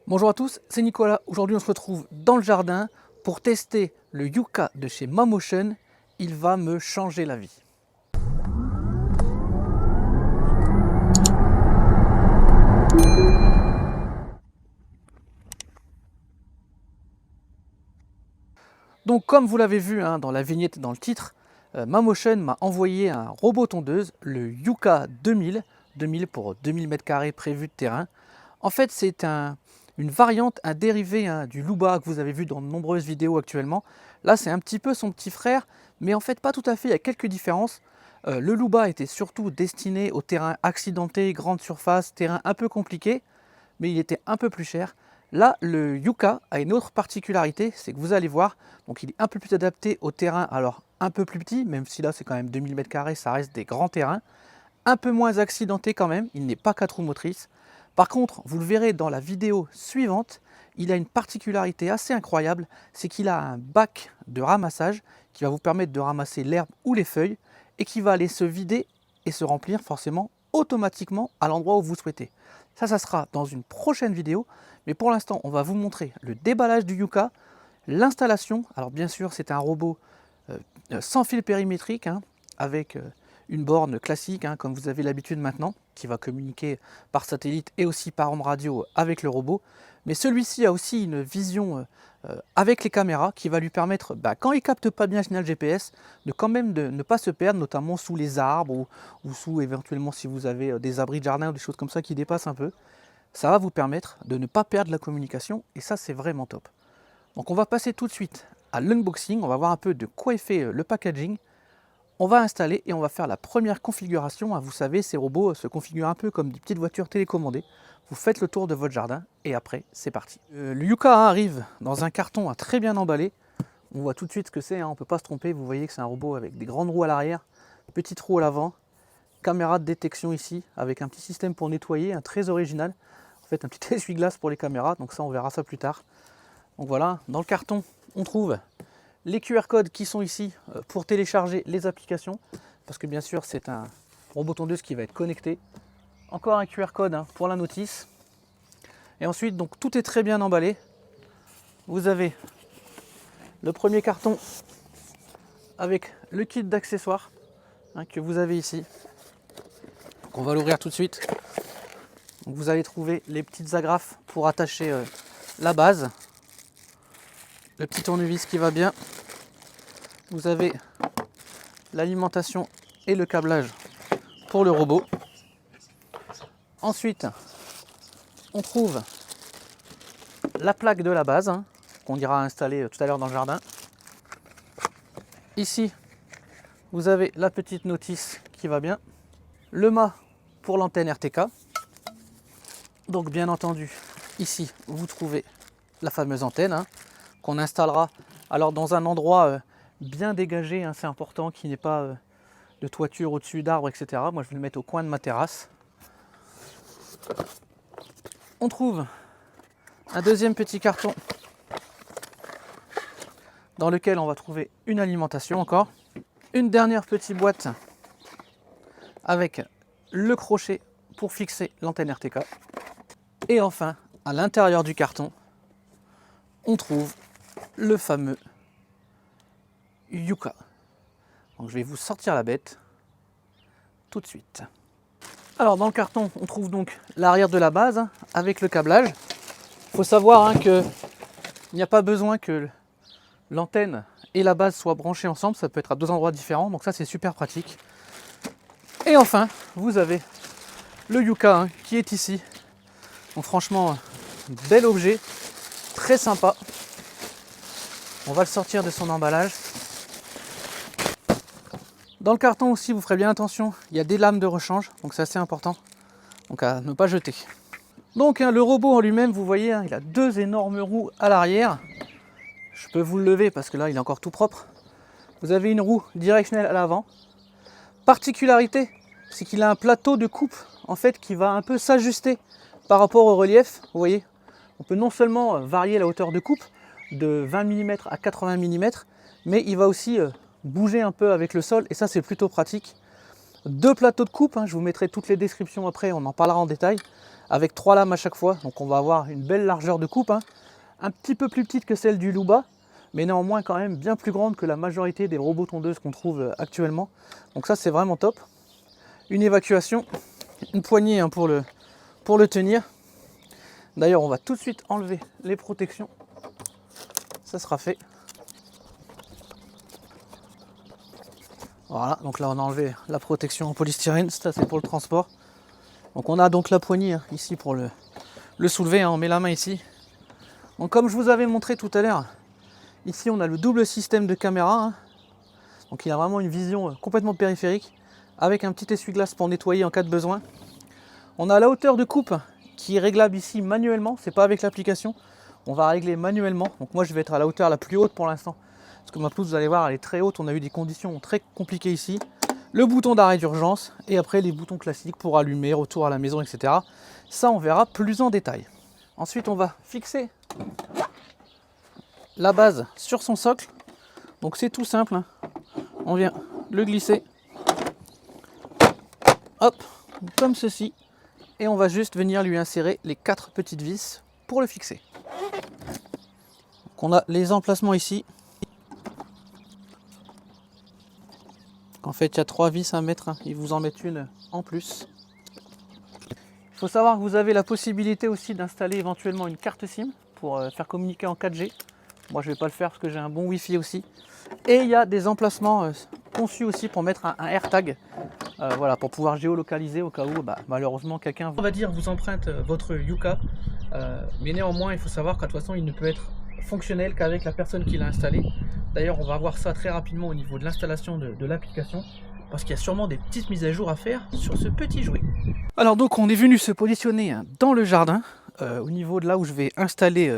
Bonjour à tous, c'est Nicolas. Aujourd'hui on se retrouve dans le jardin pour tester le Yuka de chez Mamotion. Il va me changer la vie. Donc comme vous l'avez vu dans la vignette et dans le titre, Mamotion m'a envoyé un robot tondeuse, le Yuka 2000, 2000 pour 2000 m² prévu de terrain. En fait c'est une variante, un dérivé du Luba que vous avez vu dans de nombreuses vidéos actuellement. Là c'est un petit peu son petit frère, mais en fait pas tout à fait, il y a quelques différences. Le Luba était surtout destiné au terrain accidenté, grande surface, terrain un peu compliqué, mais il était un peu plus cher. Là, le Yuka a une autre particularité, c'est que vous allez voir, donc il est un peu plus adapté au terrain, alors un peu plus petit, même si là c'est quand même 2000 m², ça reste des grands terrains, un peu moins accidenté quand même, il n'est pas 4 roues motrices. Par contre, vous le verrez dans la vidéo suivante, il a une particularité assez incroyable, c'est qu'il a un bac de ramassage qui va vous permettre de ramasser l'herbe ou les feuilles et qui va aller se vider et se remplir forcément automatiquement à l'endroit où vous souhaitez. Ça sera dans une prochaine vidéo, mais pour l'instant, on va vous montrer le déballage du Yuka, l'installation. Alors bien sûr, c'est un robot sans fil périmétrique, avec une borne classique, comme vous avez l'habitude maintenant, qui va communiquer par satellite et aussi par onde radio avec le robot. Mais celui-ci a aussi une vision avec les caméras qui va lui permettre, quand il ne capte pas bien le signal GPS, de quand même de ne pas se perdre, notamment sous les arbres ou sous éventuellement si vous avez des abris de jardin ou des choses comme ça qui dépassent un peu. Ça va vous permettre de ne pas perdre la communication et ça c'est vraiment top. Donc on va passer tout de suite à l'unboxing, on va voir un peu de quoi est fait le packaging. On va installer et on va faire la première configuration. Vous savez, ces robots se configurent un peu comme des petites voitures télécommandées. Vous faites le tour de votre jardin et après, c'est parti. Le Yuka arrive dans un carton très bien emballé. On voit tout de suite ce que c'est, on ne peut pas se tromper. Vous voyez que c'est un robot avec des grandes roues à l'arrière, petites roues à l'avant, caméra de détection ici, avec un petit système pour nettoyer, très original. En fait, un petit essuie-glace pour les caméras, donc ça, on verra ça plus tard. Donc voilà, dans le carton, on trouve les QR codes qui sont ici pour télécharger les applications, parce que bien sûr c'est un robot tondeuse qui va être connecté. Encore un QR code pour la notice. Et ensuite, donc tout est très bien emballé. Vous avez le premier carton avec le kit d'accessoires que vous avez ici. Donc on va l'ouvrir tout de suite. Donc vous allez trouver les petites agrafes pour attacher la base. Le petit tournevis qui va bien. Vous avez l'alimentation et le câblage pour le robot. Ensuite, on trouve la plaque de la base qu'on ira installer tout à l'heure dans le jardin. Ici, vous avez la petite notice qui va bien. Le mât pour l'antenne RTK. Donc bien entendu, ici, vous trouvez la fameuse antenne qu'on installera alors dans un endroit bien dégagé, c'est important, qu'il n'y ait pas de toiture au-dessus d'arbres, etc. Moi, je vais le mettre au coin de ma terrasse. On trouve un deuxième petit carton dans lequel on va trouver une alimentation encore. Une dernière petite boîte avec le crochet pour fixer l'antenne RTK. Et enfin, à l'intérieur du carton, on trouve le fameux Yuka. Donc je vais vous sortir la bête tout de suite. Alors dans le carton, on trouve donc l'arrière de la base avec le câblage. Il faut savoir qu'il n'y a pas besoin que l'antenne et la base soient branchées ensemble. Ça peut être à deux endroits différents, donc ça c'est super pratique. Et enfin, vous avez le Yuka qui est ici. Donc franchement, bel objet, très sympa. On va le sortir de son emballage. Dans le carton aussi, vous ferez bien attention, il y a des lames de rechange, donc c'est assez important, donc à ne pas jeter. Donc le robot en lui-même, vous voyez, il a deux énormes roues à l'arrière. Je peux vous le lever parce que là, il est encore tout propre. Vous avez une roue directionnelle à l'avant. Particularité, c'est qu'il a un plateau de coupe, en fait, qui va un peu s'ajuster par rapport au relief. Vous voyez, on peut non seulement varier la hauteur de coupe de 20 mm à 80 mm, mais il va aussi bouger un peu avec le sol et ça c'est plutôt pratique. 2 plateaux de coupe, hein, je vous mettrai toutes les descriptions après, on en parlera en détail, avec 3 lames à chaque fois, donc on va avoir une belle largeur de coupe, hein, un petit peu plus petite que celle du Luba, mais néanmoins quand même bien plus grande que la majorité des robots tondeuses qu'on trouve actuellement. Donc ça c'est vraiment top. Une évacuation, une poignée hein, pour le tenir. D'ailleurs on va tout de suite enlever les protections, ça sera fait. Voilà, donc là on a enlevé la protection en polystyrène, ça c'est pour le transport. Donc on a donc la poignée hein, ici pour le soulever, hein, on met la main ici. Donc comme je vous avais montré tout à l'heure, ici on a le double système de caméra. Hein. Donc il a vraiment une vision complètement périphérique, avec un petit essuie-glace pour nettoyer en cas de besoin. On a la hauteur de coupe qui est réglable ici manuellement, c'est pas avec l'application. On va régler manuellement, donc moi je vais être à la hauteur la plus haute pour l'instant. Parce que ma pelouse, vous allez voir, elle est très haute, on a eu des conditions très compliquées ici. Le bouton d'arrêt d'urgence et après les boutons classiques pour allumer, retour à la maison, etc. Ça, on verra plus en détail. Ensuite, on va fixer la base sur son socle. Donc c'est tout simple. Hein. On vient le glisser. Hop, comme ceci. Et on va juste venir lui insérer les 4 petites vis pour le fixer. Donc on a les emplacements ici. En fait, il y a 3 vis à mettre, hein. Ils vous en mettent une en plus. Il faut savoir que vous avez la possibilité aussi d'installer éventuellement une carte SIM pour faire communiquer en 4G. Moi, je ne vais pas le faire parce que j'ai un bon Wi-Fi aussi. Et il y a des emplacements conçus aussi pour mettre un AirTag, voilà, pour pouvoir géolocaliser au cas où malheureusement quelqu'un, on va dire, vous emprunte votre Yuka. Mais néanmoins, il faut savoir qu'à toute façon, il ne peut être fonctionnel qu'avec la personne qui l'a installé. D'ailleurs, on va voir ça très rapidement au niveau de l'installation de l'application, parce qu'il y a sûrement des petites mises à jour à faire sur ce petit jouet. Alors donc, on est venu se positionner hein, dans le jardin, au niveau de là où je vais installer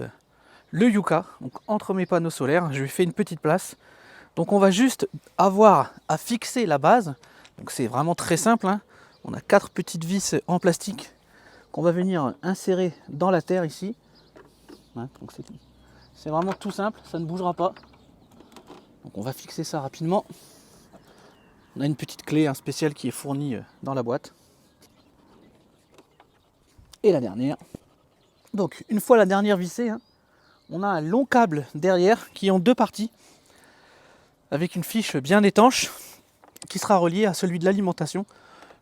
le Yuka, donc entre mes panneaux solaires. Je lui ai fait une petite place. Donc on va juste avoir à fixer la base. Donc c'est vraiment très simple. Hein. On a 4 petites vis en plastique qu'on va venir insérer dans la terre ici. Hein, donc c'est vraiment tout simple, ça ne bougera pas. Donc on va fixer ça rapidement. On a une petite clé hein, spéciale qui est fournie dans la boîte. Et la dernière. Donc une fois la dernière vissée, hein, on a un long câble derrière qui est en 2 parties, avec une fiche bien étanche qui sera reliée à celui de l'alimentation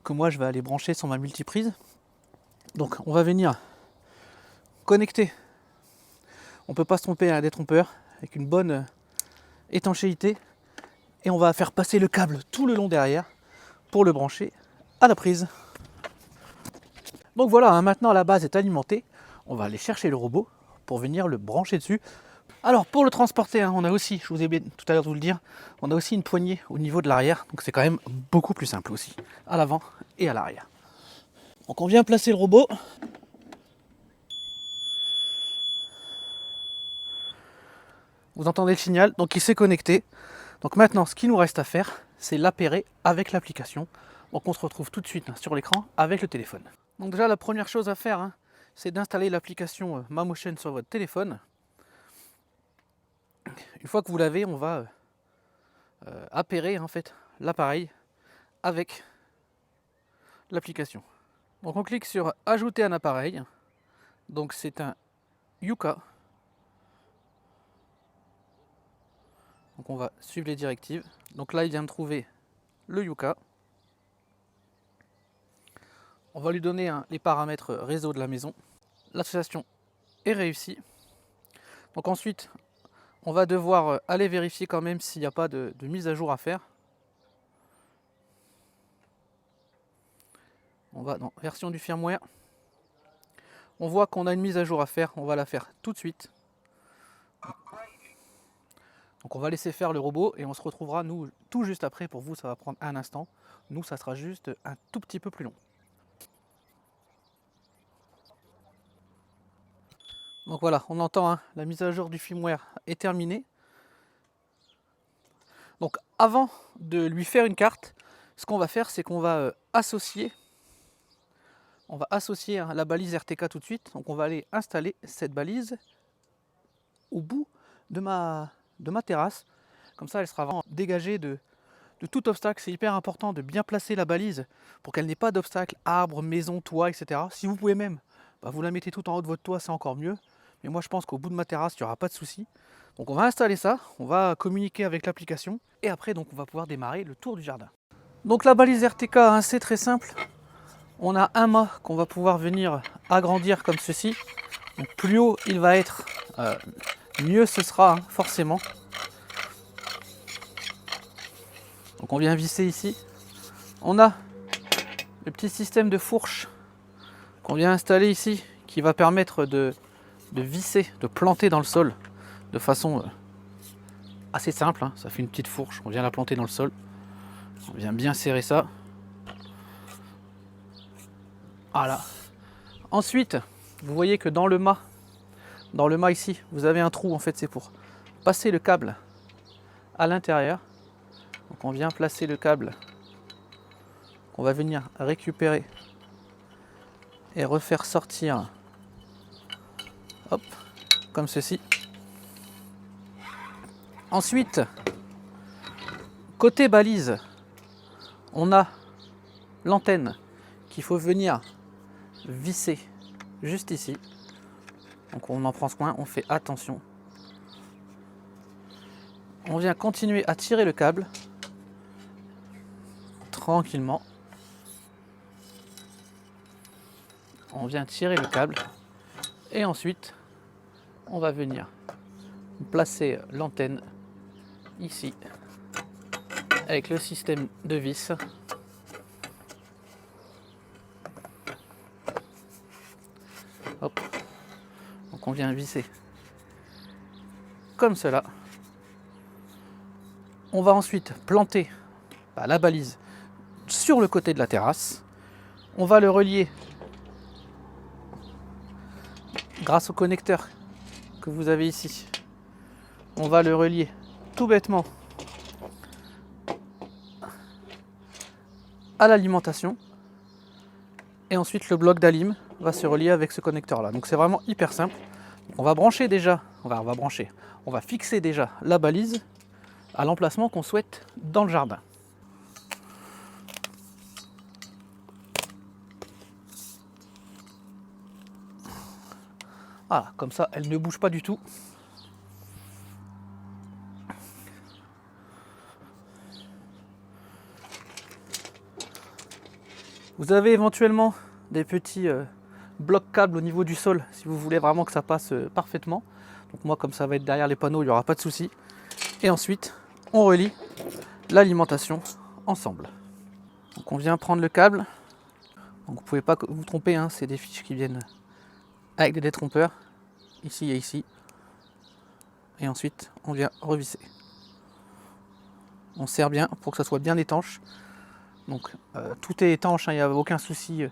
que moi je vais aller brancher sur ma multiprise. Donc on va venir connecter, on ne peut pas se tromper à un détrompeur, avec une bonne étanchéité, et on va faire passer le câble tout le long derrière pour le brancher à la prise. Donc voilà, hein, maintenant la base est alimentée, on va aller chercher le robot pour venir le brancher dessus. Alors pour le transporter, hein, on a aussi, je vous ai oublié tout à l'heure de vous le dire, on a aussi une poignée au niveau de l'arrière, donc c'est quand même beaucoup plus simple aussi, à l'avant et à l'arrière. Donc on vient placer le robot. Vous entendez le signal, donc il s'est connecté. Donc maintenant, ce qu'il nous reste à faire, c'est l'appairer avec l'application. Donc on se retrouve tout de suite hein, sur l'écran avec le téléphone. Donc déjà, la première chose à faire, hein, c'est d'installer l'application MaMotion sur votre téléphone. Une fois que vous l'avez, on va appairer en fait l'appareil avec l'application. Donc on clique sur ajouter un appareil. Donc c'est un Yuka. Donc on va suivre les directives. Donc là il vient de trouver le Yuka. On va lui donner les paramètres réseau de la maison. L'association est réussie. Donc ensuite on va devoir aller vérifier quand même s'il n'y a pas de mise à jour à faire. On va dans version du firmware. On voit qu'on a une mise à jour à faire, on va la faire tout de suite. Donc on va laisser faire le robot et on se retrouvera nous tout juste après. Pour vous ça va prendre un instant, nous ça sera juste un tout petit peu plus long. Donc voilà, on entend hein, la mise à jour du firmware est terminée. Donc avant de lui faire une carte, ce qu'on va faire c'est qu'on va associer hein, la balise RTK tout de suite. Donc on va aller installer cette balise au bout de ma terrasse. Comme ça elle sera vraiment dégagée de de tout obstacle. C'est hyper important de bien placer la balise pour qu'elle n'ait pas d'obstacle, arbres, maisons, toits, etc. Si vous pouvez même, vous la mettez tout en haut de votre toit, c'est encore mieux. Mais moi je pense qu'au bout de ma terrasse, il n'y aura pas de souci. Donc on va installer ça, on va communiquer avec l'application et après donc on va pouvoir démarrer le tour du jardin. Donc la balise RTK, hein, c'est très simple. On a un mât qu'on va pouvoir venir agrandir comme ceci. Donc plus haut il va être, mieux ce sera, hein, forcément. Donc on vient visser ici. On a le petit système de fourche qu'on vient installer ici qui va permettre de visser, de planter dans le sol de façon assez simple, hein. Ça fait une petite fourche, on vient la planter dans le sol. On vient bien serrer ça. Voilà. Ensuite, vous voyez que dans le mât ici, vous avez un trou, en fait c'est pour passer le câble à l'intérieur. Donc on vient placer le câble qu'on va venir récupérer et refaire sortir, hop, comme ceci. Ensuite, côté balise, on a l'antenne qu'il faut venir visser juste ici. Donc on en prend soin, on fait attention. On vient continuer à tirer le câble tranquillement. On vient tirer le câble et ensuite on va venir placer l'antenne ici avec le système de vis. Hop. Donc on vient visser comme cela. On va ensuite planter la balise sur le côté de la terrasse. On va le relier grâce au connecteur que vous avez ici. On va le relier tout bêtement à l'alimentation. Et ensuite le bloc d'alim va se relier avec ce connecteur là. Donc c'est vraiment hyper simple. On va brancher déjà, on va fixer déjà la balise à l'emplacement qu'on souhaite dans le jardin. Voilà, comme ça elle ne bouge pas du tout. Vous avez éventuellement des petits blocs câbles au niveau du sol si vous voulez vraiment que ça passe parfaitement. Donc moi comme ça va être derrière les panneaux, il n'y aura pas de souci. Et ensuite on relie l'alimentation ensemble. Donc on vient prendre le câble. Donc vous ne pouvez pas vous tromper, hein, c'est des fiches qui viennent avec des détrompeurs, ici et ici. Et ensuite on vient revisser. On serre bien pour que ça soit bien étanche. Donc tout est étanche, il n'y a aucun souci.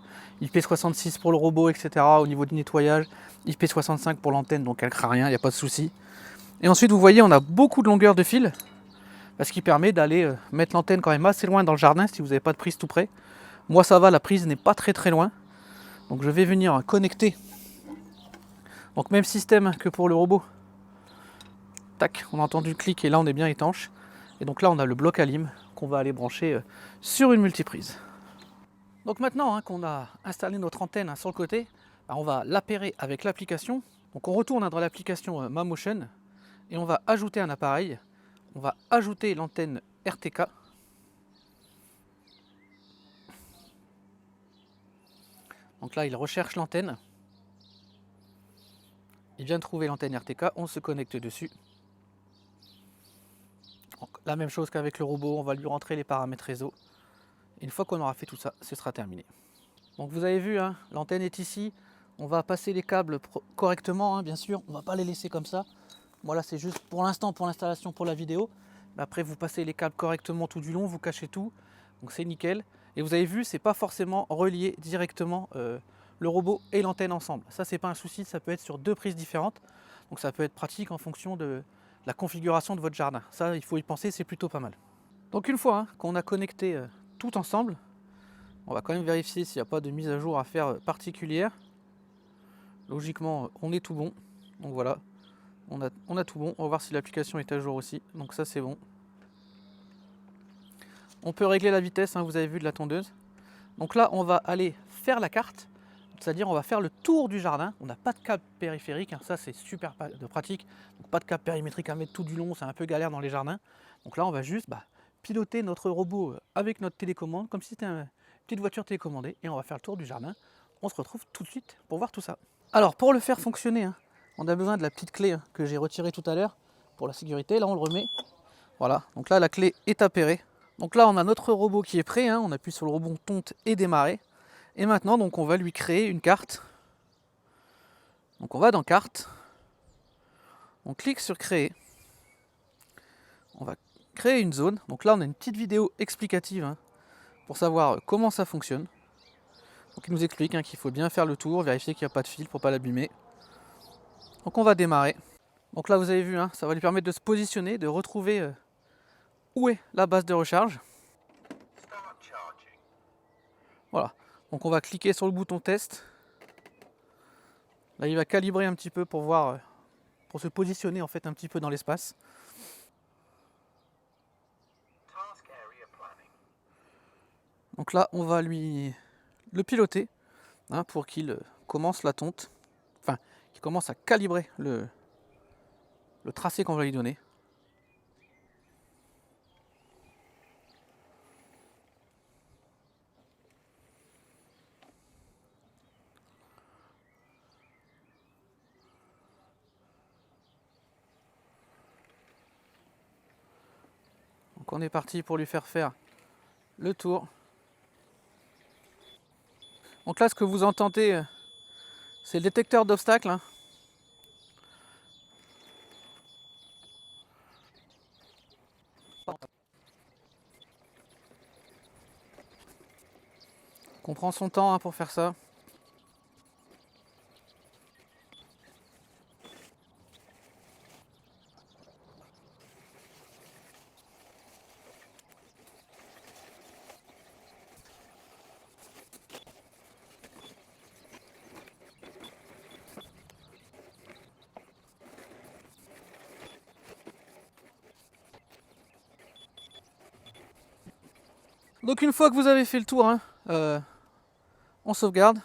IP66 pour le robot, etc. Au niveau du nettoyage, IP65 pour l'antenne, donc elle ne craint rien, il n'y a pas de souci. Et ensuite vous voyez on a beaucoup de longueur de fil, ce qui permet d'aller mettre l'antenne quand même assez loin dans le jardin si vous n'avez pas de prise tout près. Moi ça va, la prise n'est pas très loin. Donc je vais venir connecter. Donc même système que pour le robot. Tac, on a entendu le clic et là on est bien étanche. Et donc là on a le bloc alim qu'on va aller brancher sur une multiprise. Donc maintenant qu'on a installé notre antenne sur le côté, on va l'appairer avec l'application. Donc on retourne dans l'application MaMotion et on va ajouter un appareil. On va ajouter l'antenne RTK. Donc là il recherche l'antenne. Il vient de trouver l'antenne RTK, on se connecte dessus. Donc, la même chose qu'avec le robot, on va lui rentrer les paramètres réseau. Et une fois qu'on aura fait tout ça, ce sera terminé. Donc vous avez vu, l'antenne est ici. On va passer les câbles correctement, bien sûr. On ne va pas les laisser comme ça. Voilà, c'est juste pour l'instant pour l'installation pour la vidéo. Mais après, vous passez les câbles correctement tout du long, vous cachez tout. Donc c'est nickel. Et vous avez vu, c'est pas forcément relié directement le robot et l'antenne ensemble. Ça, c'est pas un souci, ça peut être sur deux prises différentes. Donc ça peut être pratique en fonction de la configuration de votre jardin. Ça, il faut y penser, c'est plutôt pas mal. Donc une fois qu'on a connecté tout ensemble, on va quand même vérifier s'il n'y a pas de mise à jour à faire particulière. Logiquement, on est tout bon. Donc voilà, on a tout bon. On va voir si l'application est à jour aussi. Donc ça, c'est bon. On peut régler la vitesse, hein, vous avez vu, de la tondeuse. Donc là, on va aller faire la carte, c'est-à-dire on va faire le tour du jardin. On n'a pas de câble périphérique, hein, ça c'est super pratique. Donc pas de câble périmétrique à mettre tout du long, c'est un peu galère dans les jardins. Donc là, on va juste piloter notre robot avec notre télécommande, comme si c'était une petite voiture télécommandée, et on va faire le tour du jardin. On se retrouve tout de suite pour voir tout ça. Alors pour le faire fonctionner, hein, on a besoin de la petite clé que j'ai retirée tout à l'heure pour la sécurité. Là, on le remet. Voilà, donc là, la clé est appairée. Donc là, on a notre robot qui est prêt, hein. On appuie sur le rebond tonte et démarrer. Et maintenant, donc, on va lui créer une carte. Donc on va dans carte, on clique sur créer, on va créer une zone. Donc là, on a une petite vidéo explicative, hein, pour savoir comment ça fonctionne. Donc il nous explique, hein, qu'il faut bien faire le tour, vérifier qu'il n'y a pas de fil pour ne pas l'abîmer. Donc on va démarrer. Donc là, vous avez vu, hein, ça va lui permettre de se positionner, de retrouver où est la base de recharge. Voilà, donc on va cliquer sur le bouton test. Là, il va calibrer un petit peu pour voir, pour se positionner en fait un petit peu dans l'espace. Donc là, on va lui le piloter, hein, pour qu'il commence la tonte, enfin, qu'il commence à calibrer le tracé qu'on va lui donner. Donc on est parti pour lui faire le tour. Donc là, ce que vous entendez, c'est le détecteur d'obstacles, hein. On prend son temps, hein, pour faire ça. Donc une fois que vous avez fait le tour, hein, on sauvegarde.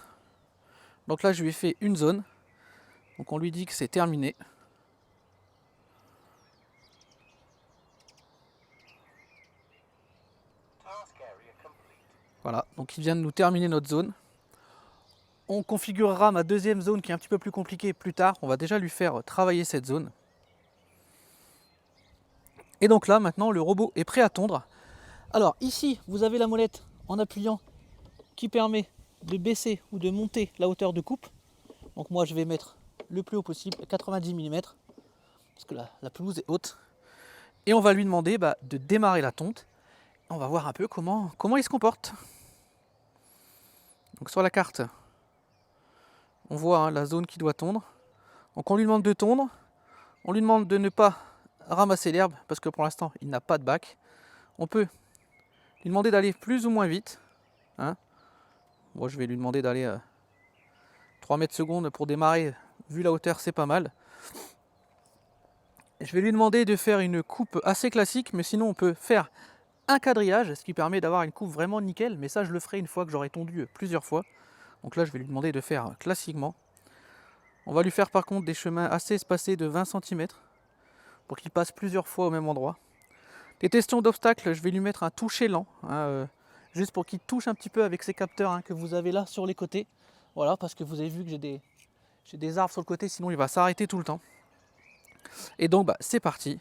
Donc là, je lui ai fait une zone. Donc on lui dit que c'est terminé. Voilà, donc il vient de nous terminer notre zone. On configurera ma deuxième zone qui est un petit peu plus compliquée plus tard. On va déjà lui faire travailler cette zone. Et donc là, maintenant, le robot est prêt à tondre. Alors ici, vous avez la molette en appuyant qui permet de baisser ou de monter la hauteur de coupe. Donc moi, je vais mettre le plus haut possible, 90 mm, parce que la pelouse est haute. Et on va lui demander de démarrer la tonte. On va voir un peu comment il se comporte. Donc sur la carte, on voit, hein, la zone qui doit tondre. Donc on lui demande de tondre. On lui demande de ne pas ramasser l'herbe, parce que pour l'instant, il n'a pas de bac. On peut lui demander d'aller plus ou moins vite, hein. Moi, je vais lui demander d'aller 3 mètres secondes pour démarrer. Vu la hauteur, c'est pas mal. Je vais lui demander de faire une coupe assez classique, mais sinon on peut faire un quadrillage, ce qui permet d'avoir une coupe vraiment nickel, mais ça je le ferai une fois que j'aurai tondu plusieurs fois. Donc là, je vais lui demander de faire classiquement. On va lui faire par contre des chemins assez espacés de 20 cm pour qu'il passe plusieurs fois au même endroit. Les questions d'obstacles, je vais lui mettre un toucher lent, hein, juste pour qu'il touche un petit peu avec ces capteurs, hein, que vous avez là sur les côtés. Voilà, parce que vous avez vu que j'ai des arbres sur le côté, sinon il va s'arrêter tout le temps. Et donc c'est parti.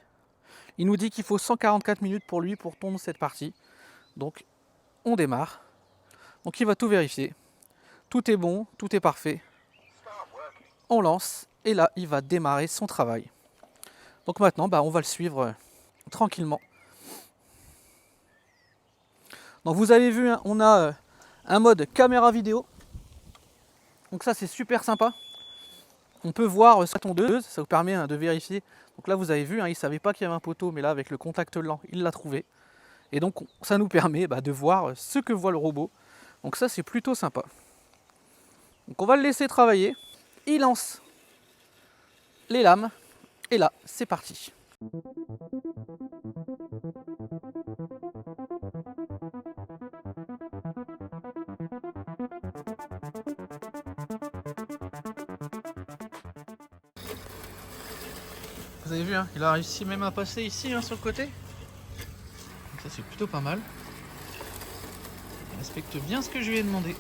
Il nous dit qu'il faut 144 minutes pour lui pour tondre cette partie. Donc on démarre. Donc il va tout vérifier. Tout est bon, tout est parfait. On lance et là il va démarrer son travail. Donc maintenant on va le suivre tranquillement. Donc vous avez vu, hein, on a un mode caméra vidéo. Donc ça c'est super sympa. On peut voir sa tondeuse, ça vous permet, hein, de vérifier. Donc là vous avez vu, hein, il ne savait pas qu'il y avait un poteau, mais là avec le contact lent, il l'a trouvé. Et donc ça nous permet de voir ce que voit le robot. Donc ça c'est plutôt sympa. Donc on va le laisser travailler. Il lance les lames. Et là, c'est parti. Et là, c'est parti. Vous avez vu, hein, il a réussi même à passer ici, hein, sur le côté. Donc ça c'est plutôt pas mal. Il respecte bien ce que je lui ai demandé.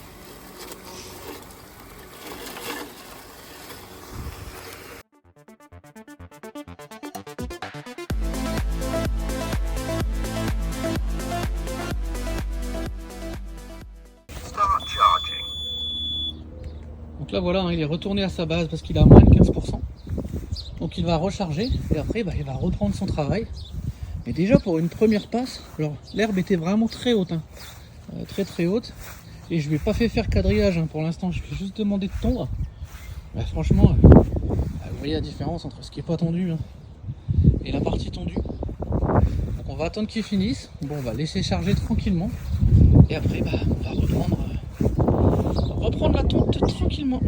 Donc là voilà, hein, il est retourné à sa base parce qu'il a moins de 15%. Donc il va recharger et après il va reprendre son travail. Mais déjà pour une première passe, alors l'herbe était vraiment très haute, hein, très haute. Et je ne lui ai pas fait faire quadrillage, hein, pour l'instant, je lui ai juste demandé de tondre. Bah, franchement, vous voyez la différence entre ce qui n'est pas tondu, hein, et la partie tondue. Donc on va attendre qu'il finisse. Bon, on va laisser charger tranquillement. Et après bah, on va reprendre la tonte tranquillement.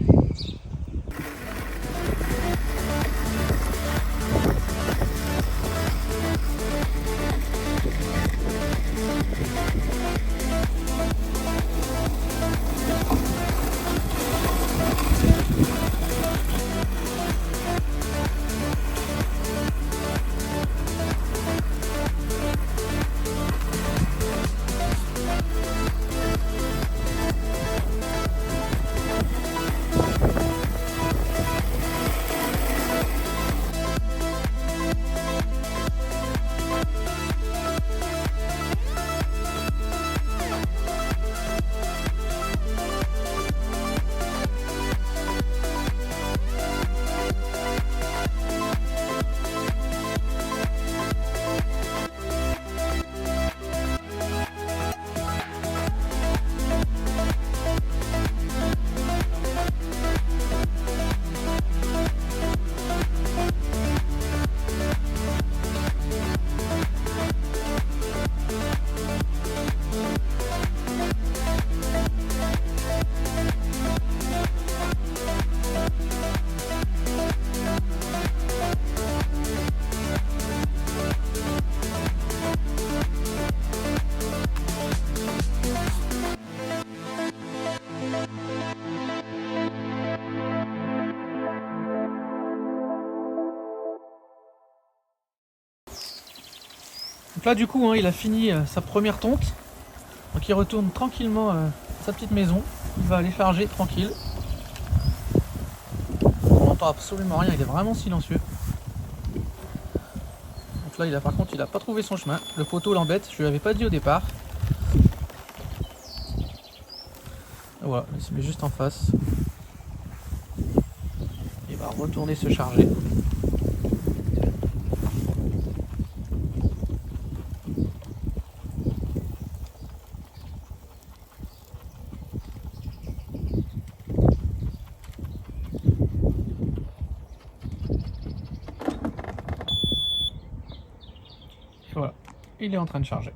Donc là du coup hein, il a fini sa première tonte. Donc il retourne tranquillement à sa petite maison. Il va aller charger tranquille. On n'entend absolument rien, il est vraiment silencieux. Donc là par contre il n'a pas trouvé son chemin. Le poteau l'embête, je lui avais pas dit au départ. Et voilà, il se met juste en face. Il va retourner se charger. Voilà, il est en train de charger.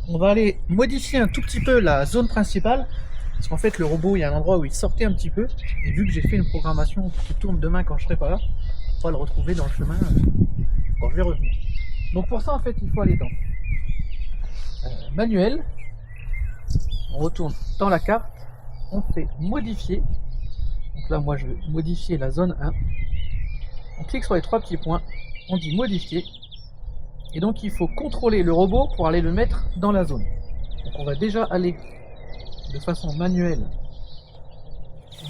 On va aller modifier un tout petit peu la zone principale, parce qu'en fait le robot, il y a un endroit où il sortait un petit peu, et vu que j'ai fait une programmation qui tourne demain quand je serai pas là, on va le retrouver dans le chemin quand je vais revenir. Donc pour ça en fait il faut aller dans manuel, on retourne dans la carte, on fait modifier, donc là moi je vais modifier la zone 1, on clique sur les trois petits points, on dit modifier. Et donc il faut contrôler le robot pour aller le mettre dans la zone. Donc on va déjà aller de façon manuelle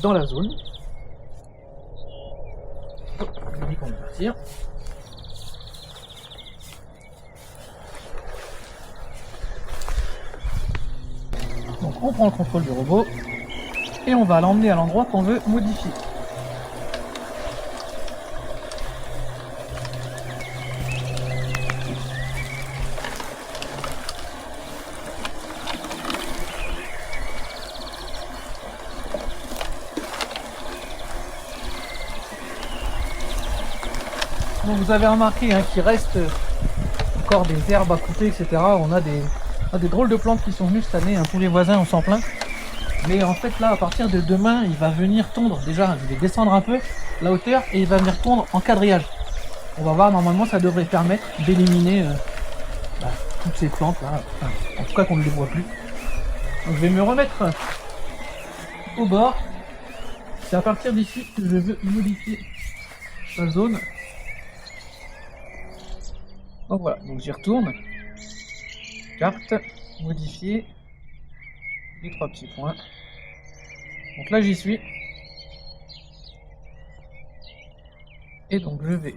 dans la zone. Je dis qu'on va partir. Donc on prend le contrôle du robot et on va l'emmener à l'endroit qu'on veut modifier. Donc vous avez remarqué hein, qu'il reste encore des herbes à couper, etc. On a des drôles de plantes qui sont venues cette année, hein. Tous les voisins on s'en plaint. Mais en fait là, à partir de demain, il va venir tondre. Déjà, je vais descendre un peu la hauteur et il va venir tondre en quadrillage. On va voir, normalement ça devrait permettre d'éliminer toutes ces plantes là. Enfin, en tout cas qu'on ne les voit plus. Donc je vais me remettre au bord. C'est à partir d'ici que je veux modifier la zone. Donc voilà, donc j'y retourne. Carte, modifier, les 3 petits points. Donc là j'y suis. Et donc je vais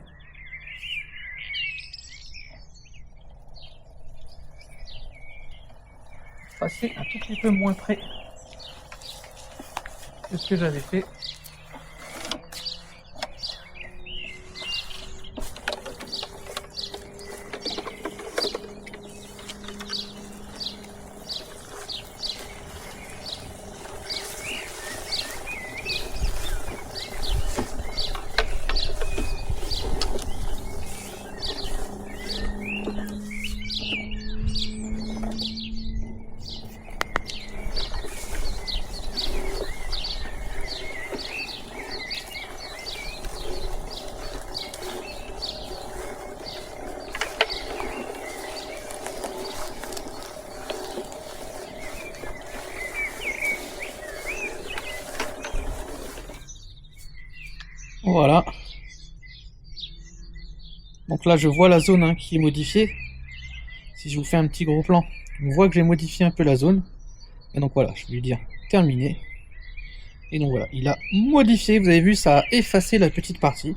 passer un tout petit peu moins près que ce que j'avais fait. Voilà. Donc là je vois la zone hein, qui est modifiée. Si je vous fais un petit gros plan, on voit que j'ai modifié un peu la zone. Et donc voilà, je vais lui dire terminé. Et donc voilà, il a modifié, vous avez vu, ça a effacé la petite partie.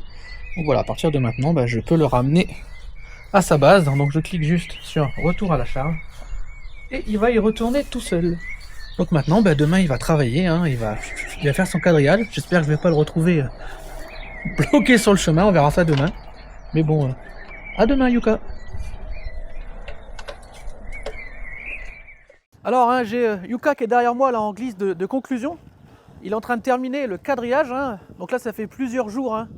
Donc voilà, à partir de maintenant, bah, je peux le ramener à sa base. Donc je clique juste sur retour à la charge. Et il va y retourner tout seul. Donc maintenant, bah, demain il va travailler, hein, il va faire son quadrillage. J'espère que je vais pas le retrouver bloqué sur le chemin, on verra ça demain. Mais bon, à demain Yuka. Alors hein, j'ai Yuka qui est derrière moi là en glisse de conclusion. Il est en train de terminer le quadrillage, hein. Donc là ça fait plusieurs jours hein,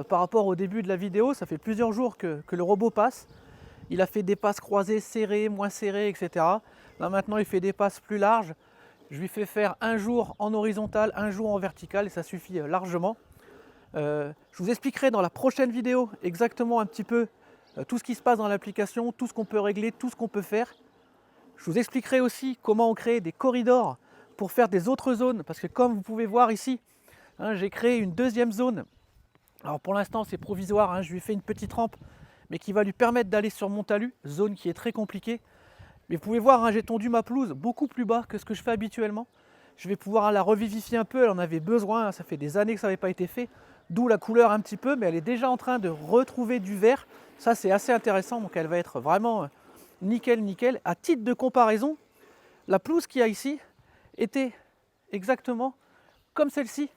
par rapport au début de la vidéo, ça fait plusieurs jours que le robot passe. Il a fait des passes croisées serrées, moins serrées, etc. Là maintenant il fait des passes plus larges. Je lui fais faire un jour en horizontal, un jour en vertical et ça suffit largement. Je vous expliquerai dans la prochaine vidéo exactement un petit peu tout ce qui se passe dans l'application, tout ce qu'on peut régler, tout ce qu'on peut faire. Je vous expliquerai aussi comment on crée des corridors pour faire des autres zones, parce que comme vous pouvez voir ici, hein, j'ai créé une deuxième zone. Alors pour l'instant c'est provisoire, hein, je lui fais une petite rampe, mais qui va lui permettre d'aller sur mon talus, zone qui est très compliquée. Mais vous pouvez voir, hein, j'ai tondu ma pelouse beaucoup plus bas que ce que je fais habituellement. Je vais pouvoir la revivifier un peu, elle en avait besoin, hein, ça fait des années que ça n'avait pas été fait, d'où la couleur un petit peu, mais elle est déjà en train de retrouver du vert. Ça c'est assez intéressant, donc elle va être vraiment nickel, nickel. À titre de comparaison, la pelouse qu'il y a ici était exactement comme celle-ci.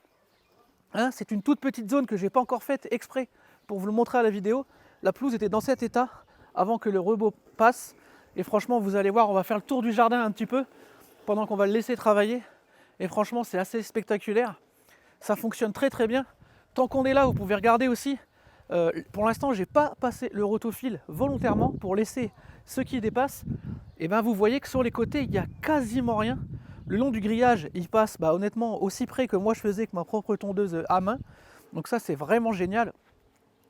Hein, c'est une toute petite zone que je n'ai pas encore faite exprès pour vous le montrer à la vidéo. La pelouse était dans cet état avant que le robot passe. Et franchement, vous allez voir, on va faire le tour du jardin un petit peu pendant qu'on va le laisser travailler. Et franchement, c'est assez spectaculaire. Ça fonctionne très très bien. Tant qu'on est là, vous pouvez regarder aussi. Pour l'instant, je n'ai pas passé le rotofil volontairement pour laisser ce qui dépasse. Et bien vous voyez que sur les côtés, il n'y a quasiment rien. Le long du grillage, il passe honnêtement aussi près que moi je faisais que ma propre tondeuse à main. Donc ça c'est vraiment génial.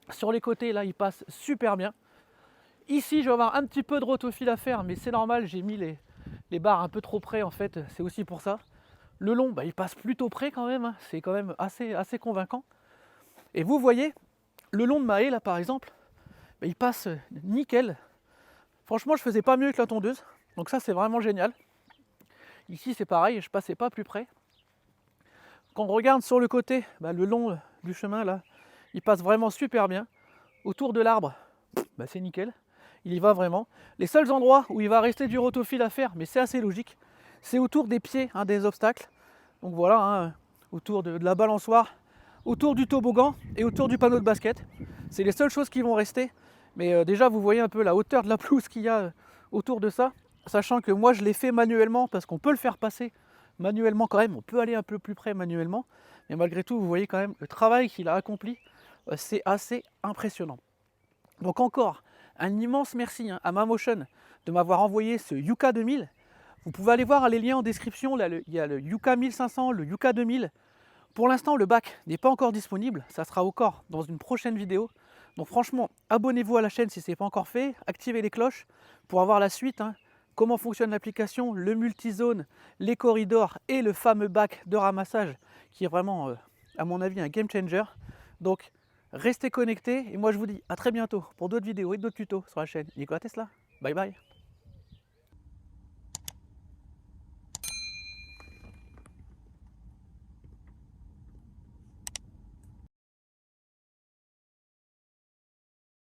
Sur les côtés, là, il passe super bien. Ici, je vais avoir un petit peu de rotofil à faire, mais c'est normal, j'ai mis les barres un peu trop près en fait, c'est aussi pour ça. Le long, il passe plutôt près quand même, hein. C'est quand même assez convaincant. Et vous voyez, le long de ma haie là par exemple, il passe nickel. Franchement, je faisais pas mieux que la tondeuse, donc ça c'est vraiment génial. Ici c'est pareil, je passais pas plus près. Quand on regarde sur le côté, le long du chemin là, il passe vraiment super bien. Autour de l'arbre, c'est nickel, il y va vraiment. Les seuls endroits où il va rester du rotofil à faire, mais c'est assez logique, c'est autour des pieds, hein, des obstacles. Donc voilà, hein, autour de la balançoire, autour du toboggan et autour du panneau de basket. C'est les seules choses qui vont rester. Mais déjà, vous voyez un peu la hauteur de la pelouse qu'il y a autour de ça. Sachant que moi, je l'ai fait manuellement parce qu'on peut le faire passer manuellement quand même. On peut aller un peu plus près manuellement. Mais malgré tout, vous voyez quand même le travail qu'il a accompli. C'est assez impressionnant. Donc encore, un immense merci à Mamotion de m'avoir envoyé ce Yuka 2000. Vous pouvez aller voir les liens en description. Là, il y a le Yuka 1500, le Yuka 2000. Pour l'instant, le bac n'est pas encore disponible. Ça sera encore dans une prochaine vidéo. Donc franchement, abonnez-vous à la chaîne si ce n'est pas encore fait. Activez les cloches pour avoir la suite. Hein. Comment fonctionne l'application, le multizone, les corridors et le fameux bac de ramassage qui est vraiment, à mon avis, un game changer. Donc, Restez connectés et moi je vous dis à très bientôt pour d'autres vidéos et d'autres tutos sur la chaîne Nikola Tesla. Bye bye.